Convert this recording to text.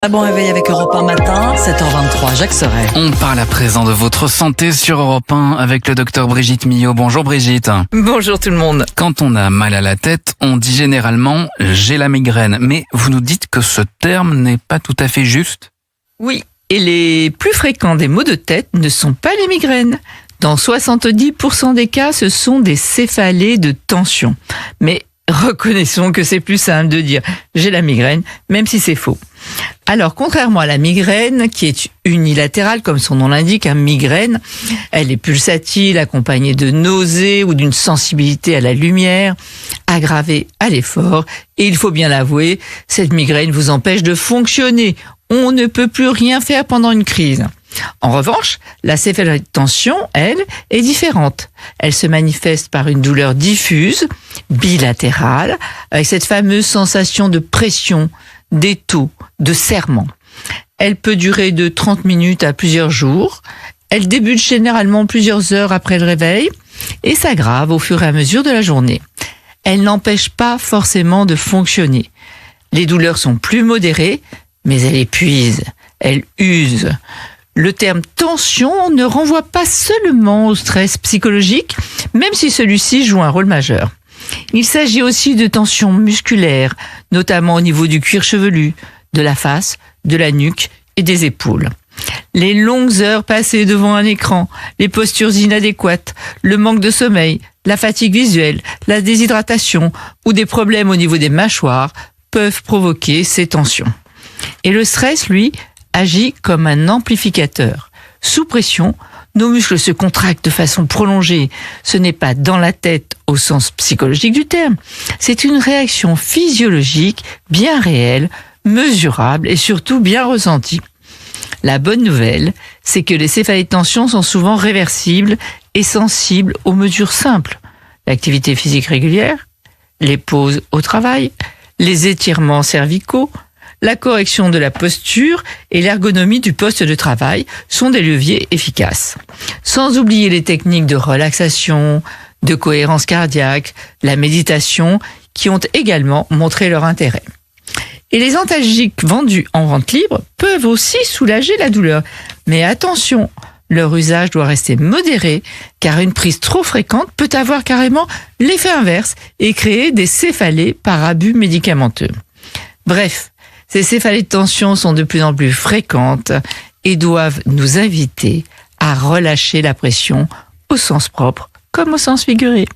Un bon réveil avec Europe 1 matin, 7h23, Jacques Serret. On parle à présent de votre santé sur Europe 1 avec le docteur Brigitte Millot. Bonjour Brigitte. Bonjour tout le monde. Quand on a mal à la tête, on dit généralement « j'ai la migraine ». Mais vous nous dites que ce terme n'est pas tout à fait juste. Oui, et les plus fréquents des maux de tête ne sont pas les migraines. Dans 70% des cas, ce sont des céphalées de tension. Mais reconnaissons que c'est plus simple de dire « j'ai la migraine », même si c'est faux. Alors, contrairement à la migraine, qui est unilatérale, comme son nom l'indique, migraine, elle est pulsatile, accompagnée de nausées ou d'une sensibilité à la lumière, aggravée à l'effort. Et il faut bien l'avouer, cette migraine vous empêche de fonctionner. On ne peut plus rien faire pendant une crise. En revanche, la céphalée de tension, elle, est différente. Elle se manifeste par une douleur diffuse, bilatérale, avec cette fameuse sensation de pression, d'étau, de serrement. Elle peut durer de 30 minutes à plusieurs jours. Elle débute généralement plusieurs heures après le réveil et s'aggrave au fur et à mesure de la journée. Elle n'empêche pas forcément de fonctionner. Les douleurs sont plus modérées, mais elle épuise, elle use. Le terme tension ne renvoie pas seulement au stress psychologique, même si celui-ci joue un rôle majeur. Il s'agit aussi de tensions musculaires, notamment au niveau du cuir chevelu, de la face, de la nuque et des épaules. Les longues heures passées devant un écran, les postures inadéquates, le manque de sommeil, la fatigue visuelle, la déshydratation ou des problèmes au niveau des mâchoires peuvent provoquer ces tensions. Et le stress, lui, agit comme un amplificateur. Sous pression, nos muscles se contractent de façon prolongée. Ce n'est pas dans la tête au sens psychologique du terme. C'est une réaction physiologique bien réelle, mesurable et surtout bien ressentie. La bonne nouvelle, c'est que les céphalées de tension sont souvent réversibles et sensibles aux mesures simples. L'activité physique régulière, les pauses au travail, les étirements cervicaux, la correction de la posture et l'ergonomie du poste de travail sont des leviers efficaces. Sans oublier les techniques de relaxation, de cohérence cardiaque, la méditation, qui ont également montré leur intérêt. Et les antalgiques vendus en vente libre peuvent aussi soulager la douleur. Mais attention, leur usage doit rester modéré, car une prise trop fréquente peut avoir carrément l'effet inverse et créer des céphalées par abus médicamenteux. Bref, ces céphalées de tension sont de plus en plus fréquentes et doivent nous inviter à relâcher la pression au sens propre comme au sens figuré.